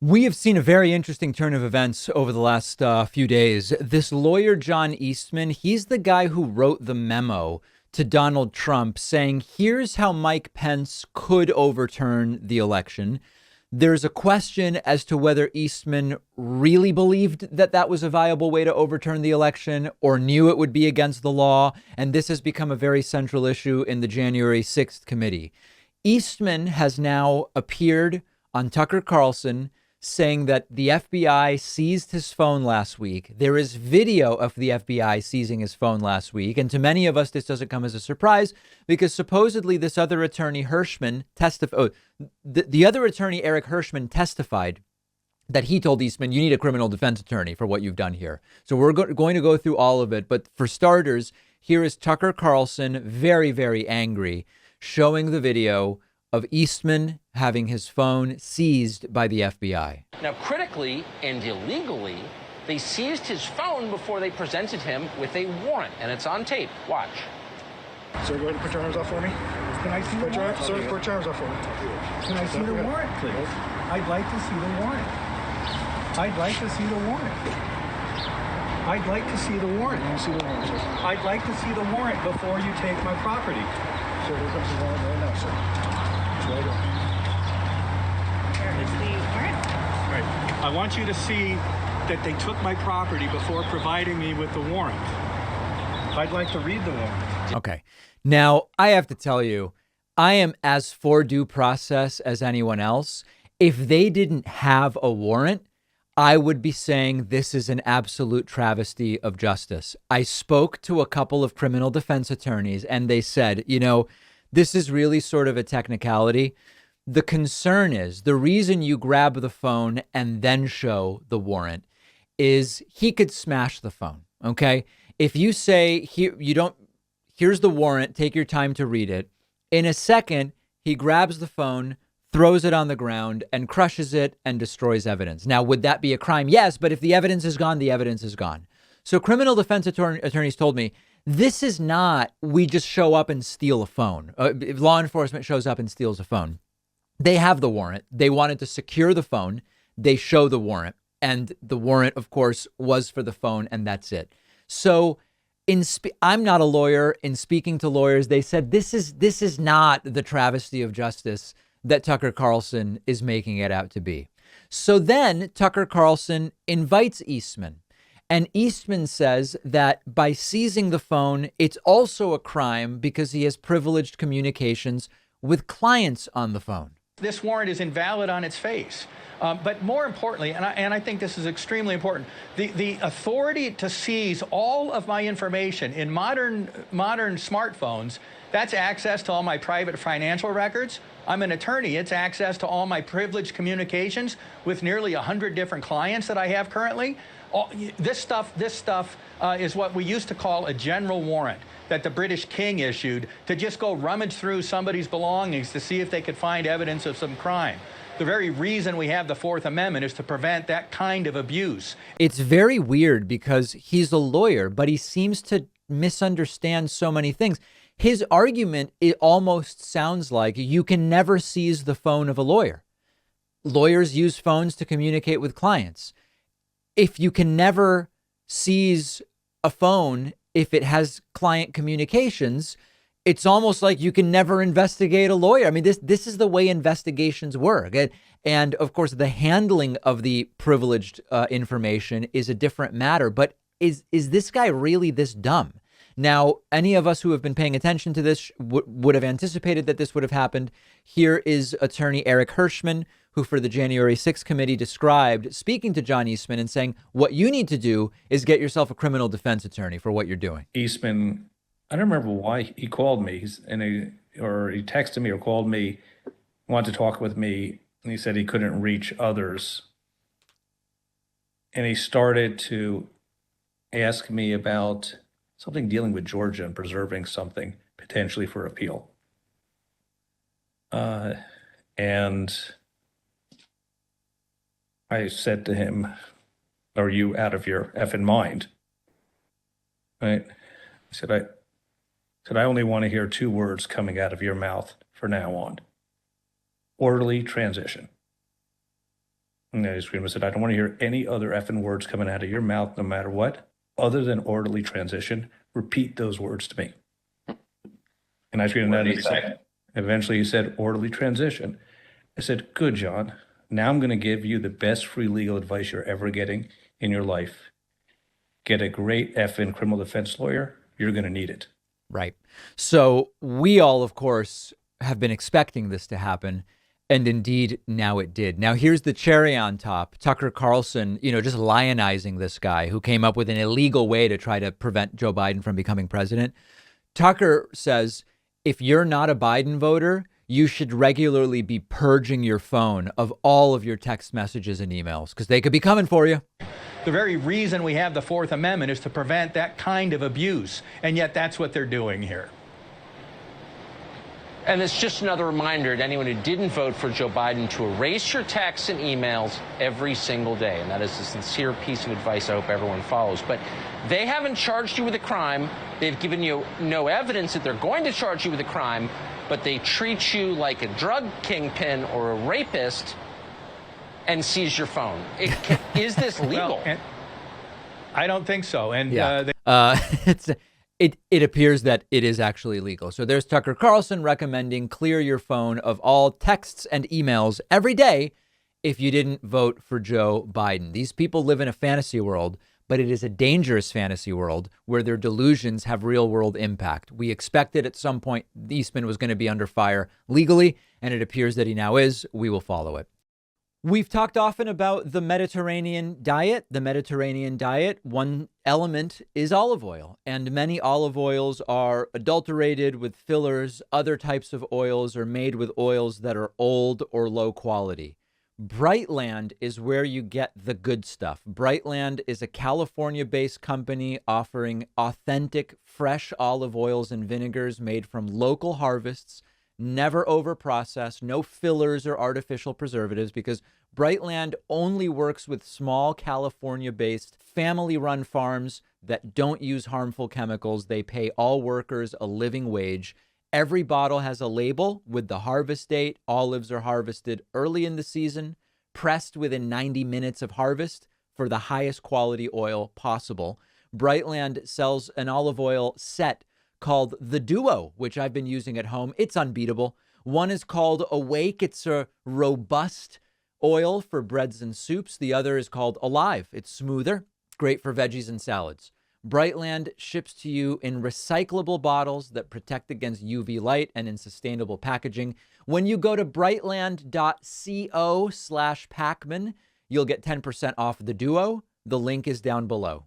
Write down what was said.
We have seen a very interesting turn of events over the last few days. This lawyer, John Eastman, he's the guy who wrote the memo to Donald Trump saying, here's how Mike Pence could overturn the election. There's a question as to whether Eastman really believed that that was a viable way to overturn the election or knew it would be against the law. And this has become a very central issue in the January 6th committee. Eastman has now appeared on Tucker Carlson saying that the FBI seized his phone last week. There is video of the FBI seizing his phone last week. And to many of us, this doesn't come as a surprise because supposedly this other attorney, Hirschman, the other attorney, Eric Hirschman, testified that he told Eastman, you need a criminal defense attorney for what you've done here. So we're going to go through all of it. But for starters, here is Tucker Carlson, very, very angry, showing the video of Eastman having his phone seized by the FBI. Now, critically and illegally, they seized his phone before they presented him with a warrant, and it's on tape. Watch. Sir, go ahead and put your arms up for me. Can I see the warrant? Sir, put your arms up for me. Can I see the warrant, please? I'd like to see the warrant. I'd like to see the warrant. I'd like to see the warrant. You see the warrant, sir. I'd like to see the warrant before you take my property. Sir, here comes the warrant right now, sir. It's right here. Here is the warrant. Right. I want you to see that they took my property before providing me with the warrant. I'd like to read the warrant. Okay. Now, I have to tell you, I am as for due process as anyone else. If they didn't have a warrant, I would be saying this is an absolute travesty of justice. I spoke to a couple of criminal defense attorneys and they said, this is really sort of a technicality. The concern is the reason you grab the phone and then show the warrant is he could smash the phone. OK, if you say here, here's the warrant, take your time to read it. In a second, he grabs the phone, throws it on the ground and crushes it and destroys evidence. Now, would that be a crime? Yes. But if the evidence is gone, the evidence is gone. So criminal defense attorneys told me this is not we just show up and steal a phone. If law enforcement shows up and steals a phone, they have the warrant. They wanted to secure the phone. They show the warrant. And the warrant, of course, was for the phone. And that's it. So I'm not a lawyer. In speaking to lawyers, they said this is not the travesty of justice that Tucker Carlson is making it out to be. So then Tucker Carlson invites Eastman. And Eastman says that by seizing the phone, it's also a crime because he has privileged communications with clients on the phone. This warrant is invalid on its face. But more importantly, and I think this is extremely important, the authority to seize all of my information in modern smartphones, that's access to all my private financial records. I'm an attorney. It's access to all my privileged communications with nearly 100 different clients that I have currently. This stuff is what we used to call a general warrant that the British king issued to just go rummage through somebody's belongings to see if they could find evidence of some crime. The very reason we have the Fourth Amendment is to prevent that kind of abuse. It's very weird because he's a lawyer, but he seems to misunderstand so many things. His argument, it almost sounds like you can never seize the phone of a lawyer. Lawyers use phones to communicate with clients. If you can never seize a phone, if it has client communications, it's almost like you can never investigate a lawyer. I mean, this is the way investigations work. And of course, the handling of the privileged information is a different matter. But is this guy really this dumb? Now, any of us who have been paying attention to this would have anticipated that this would have happened. Here is attorney Eric Hirschman, who for the January 6th committee described speaking to John Eastman and saying, what you need to do is get yourself a criminal defense attorney for what you're doing. Eastman, I don't remember why he called me, or he texted me or called me, wanted to talk with me, and he said he couldn't reach others. And he started to ask me about something dealing with Georgia and preserving something potentially for appeal. And I said to him, are you out of your effing mind? Right? I said, I only want to hear two words coming out of your mouth from now on. Orderly transition. And I screamed, I said, I don't want to hear any other effing words coming out of your mouth, no matter what, other than orderly transition. Repeat those words to me. And I screamed, What did he say? Eventually he said, orderly transition. I said, good, John. Now I'm going to give you the best free legal advice you're ever getting in your life. Get a great effing criminal defense lawyer. You're going to need it. Right. So we all, of course, have been expecting this to happen. And indeed, now it did. Now, here's the cherry on top. Tucker Carlson, just lionizing this guy who came up with an illegal way to try to prevent Joe Biden from becoming president. Tucker says, if you're not a Biden voter, you should regularly be purging your phone of all of your text messages and emails because they could be coming for you. The very reason we have the Fourth Amendment is to prevent that kind of abuse. And yet that's what they're doing here. And it's just another reminder to anyone who didn't vote for Joe Biden to erase your texts and emails every single day. And that is a sincere piece of advice I hope everyone follows. But they haven't charged you with a crime. They've given you no evidence that they're going to charge you with a crime, but they treat you like a drug kingpin or a rapist and seize your phone. Is this legal? Well, I don't think so. And It appears that it is actually legal. So there's Tucker Carlson recommending clear your phone of all texts and emails every day if you didn't vote for Joe Biden. These people live in a fantasy world, but it is a dangerous fantasy world where their delusions have real world impact. We expected at some point Eastman was going to be under fire legally, and it appears that he now is. We will follow it. We've talked often about the Mediterranean diet. The Mediterranean diet, one element is olive oil, and many olive oils are adulterated with fillers. Other types of oils are made with oils that are old or low quality. Brightland is where you get the good stuff. Brightland is a California-based company offering authentic, fresh olive oils and vinegars made from local harvests, never over-processed, no fillers or artificial preservatives, because Brightland only works with small California-based family-run farms that don't use harmful chemicals. They pay all workers a living wage. Every bottle has a label with the harvest date. Olives are harvested early in the season, pressed within 90 minutes of harvest for the highest quality oil possible. Brightland sells an olive oil set called the Duo, which I've been using at home. It's unbeatable. One is called Awake. It's a robust oil for breads and soups. The other is called Alive. It's smoother, great for veggies and salads. Brightland ships to you in recyclable bottles that protect against UV light and in sustainable packaging. When you go to brightland.co/Pacman, you'll get 10% off the Duo. The link is down below.